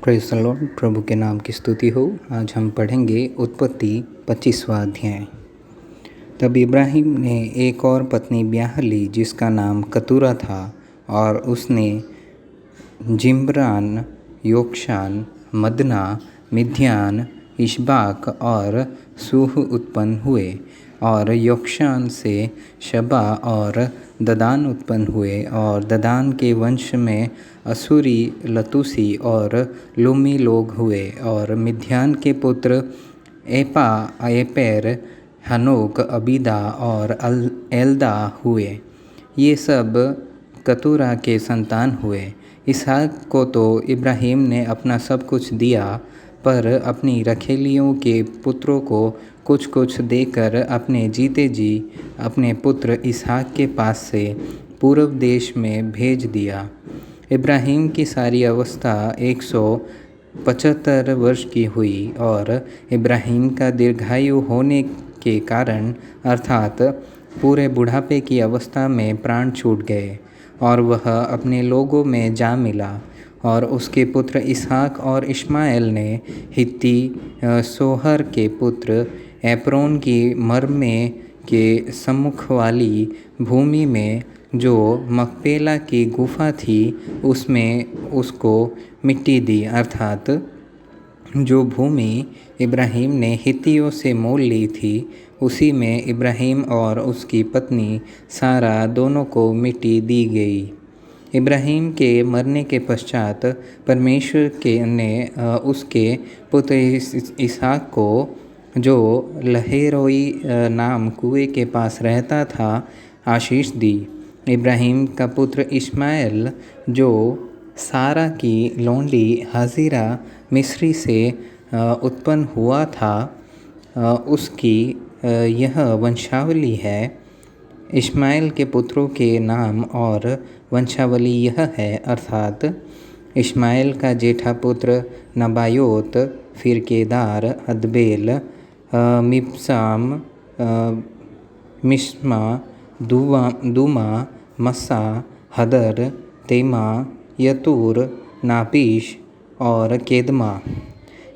Praise the Lord. प्रभु के नाम की स्तुति हो। आज हम पढ़ेंगे उत्पत्ति 25वां अध्याय। तब इब्राहिम ने एक और पत्नी ब्याह ली जिसका नाम कतूरा था, और उसने जिम्रान, योक्षान, मदना, मिद्यान, इशबाक और सूह उत्पन्न हुए। और योक्षान से शबा और ददान उत्पन्न हुए। और ददान के वंश में असूरी, लतूसी और लूमी लोग हुए। और मिद्यान के पुत्र एपा, एपेर, हनोक, अबीदा और एल्दा हुए। ये सब कतूरा के संतान हुए। इसहाक को तो इब्राहिम ने अपना सब कुछ दिया, पर अपनी रखेलियों के पुत्रों को कुछ कुछ देकर अपने जीते जी अपने पुत्र इसहाक के पास से पूर्व देश में भेज दिया। इब्राहिम की सारी अवस्था 175 वर्ष की हुई, और इब्राहिम का दीर्घायु होने के कारण अर्थात पूरे बुढ़ापे की अवस्था में प्राण छूट गए, और वह अपने लोगों में जा मिला। और उसके पुत्र इसहाक और इश्माएल ने हित्ती सोहर के पुत्र एप्रोन की मरमे के सम्मुख वाली भूमि में जो मकपेला की गुफा थी, उसमें उसको मिट्टी दी। अर्थात जो भूमि इब्राहिम ने हित्तियों से मोल ली थी, उसी में इब्राहिम और उसकी पत्नी सारा दोनों को मिट्टी दी गई। इब्राहिम के मरने के पश्चात परमेश्वर ने उसके पुत्र इसहाक को, जो लहेरोई नाम कुएं के पास रहता था, आशीष दी। इब्राहिम का पुत्र इश्माएल, जो सारा की लोंडी हाजिरा मिस्री से उत्पन्न हुआ था, उसकी यह वंशावली है। इश्माएल के पुत्रों के नाम और वंशावली यह है, अर्थात इश्माएल का जेठा पुत्र नबायोत, फिर केदार, अदबेल, मिब्साम, मिश्मा, दूमा, मस्सा, हदर, तेमा, यतूर, नापीश और केदमा।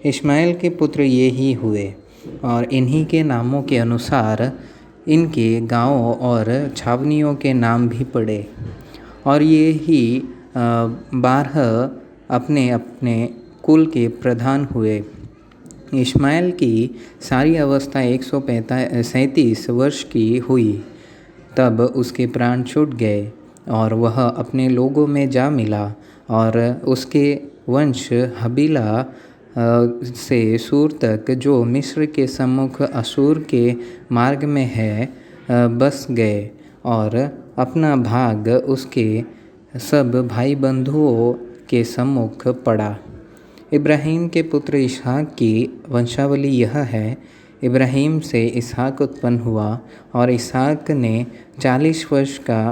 इश्माएल के पुत्र ये ही हुए, और इन्हीं के नामों के अनुसार इनके गांवों और छावनियों के नाम भी पड़े। और ये ही 12 अपने अपने कुल के प्रधान हुए। इश्माएल की सारी अवस्था 137 वर्ष की हुई, तब उसके प्राण छूट गए, और वह अपने लोगों में जा मिला। और उसके वंश हबीला से सूर तक, जो मिस्र के सम्मुख असूर के मार्ग में है, बस गए, और अपना भाग उसके सब भाई बंधुओं के सम्मुख पड़ा। इब्राहिम के पुत्र इसहाक की वंशावली यह है। इब्राहिम से इसहाक उत्पन्न हुआ, और इसहाक ने 40 वर्ष का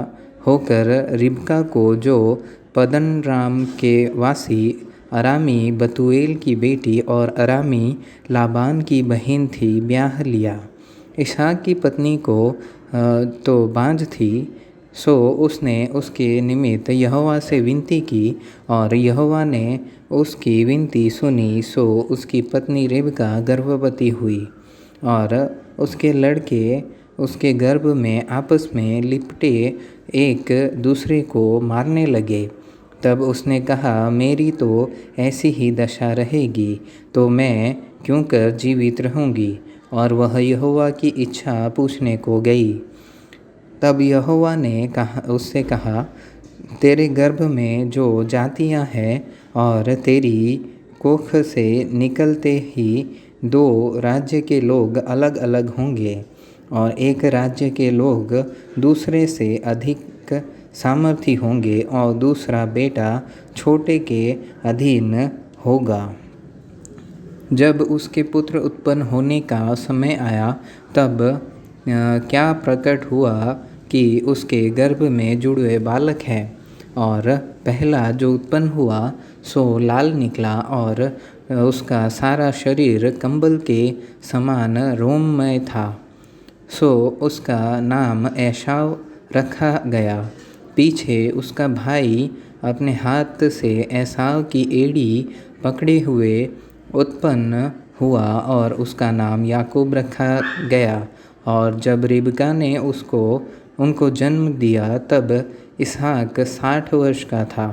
होकर रिबका को, जो पद्दनराम के वासी अरामी बतूएल की बेटी और अरामी लाबान की बहन थी, ब्याह लिया। इसहाक की पत्नी को तो बाँझ थी, सो उसने उसके निमित्त यहोवा से विनती की, और यहोवा ने उसकी विनती सुनी। सो उसकी पत्नी रिबका गर्भवती हुई, और उसके लड़के उसके गर्भ में आपस में लिपटे एक दूसरे को मारने लगे। तब उसने कहा, मेरी तो ऐसी ही दशा रहेगी, तो मैं क्यों कर जीवित रहूँगी। और वह यहोवा की इच्छा पूछने को गई। तब यहोवा ने उससे कहा, तेरे गर्भ में जो जातियाँ हैं, और तेरी कोख से निकलते ही 2 राज्य के लोग अलग अलग होंगे, और एक राज्य के लोग दूसरे से अधिक सामर्थी होंगे, और दूसरा बेटा छोटे के अधीन होगा। जब उसके पुत्र उत्पन्न होने का समय आया, तब क्या प्रकट हुआ कि उसके गर्भ में जुड़वे बालक है। और पहला जो उत्पन्न हुआ सो लाल निकला, और उसका सारा शरीर कंबल के समान रोममय था। सो उसका नाम एसाव रखा गया। पीछे उसका भाई अपने हाथ से एसाव की एड़ी पकड़े हुए उत्पन्न हुआ और उसका नाम याकूब रखा गया। और जब रिबका ने उनको जन्म दिया तब इसहाक 60 वर्ष का था।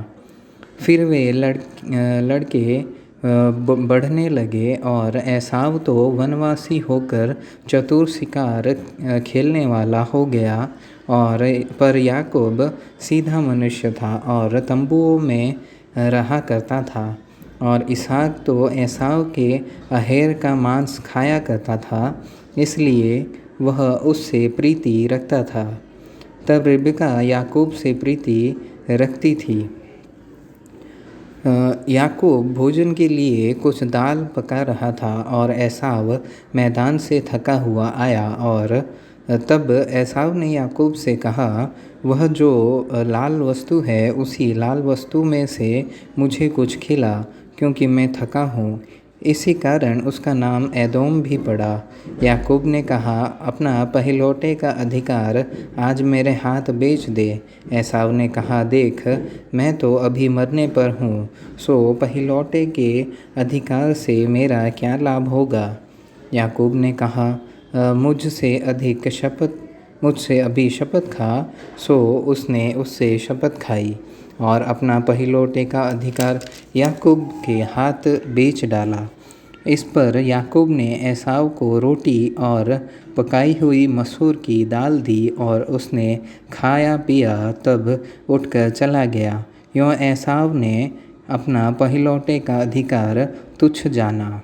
फिर वे लड़के बढ़ने लगे और एसाव तो वनवासी होकर चतुर शिकार खेलने वाला हो गया पर याकूब सीधा मनुष्य था और तंबुओं में रहा करता था। और इसहाक तो एसाव के अहेर का मांस खाया करता था, इसलिए वह उससे प्रीति रखता था। तब रिबका याकूब से प्रीति रखती थी। याकूब भोजन के लिए कुछ दाल पका रहा था और एसाव मैदान से थका हुआ आया। और तब एसाव ने याकूब से कहा, वह जो लाल वस्तु है उसी लाल वस्तु में से मुझे कुछ खिला, क्योंकि मैं थका हूँ। इसी कारण उसका नाम एदोम भी पड़ा। याकूब ने कहा, अपना पहिलौठे का अधिकार आज मेरे हाथ बेच दे। एसाव ने कहा, देख, मैं तो अभी मरने पर हूँ, सो पहिलौठे के अधिकार से मेरा क्या लाभ होगा। याकूब ने कहा, मुझसे अभी शपथ खा। सो उसने उससे शपथ खाई और अपना पहिलौठे का अधिकार याकूब के हाथ बेच डाला। इस पर याकूब ने एसाव को रोटी और पकाई हुई मसूर की दाल दी और उसने खाया पिया, तब उठकर चला गया। यूँ एसाव ने अपना पहिलौठे का अधिकार तुच्छ जाना।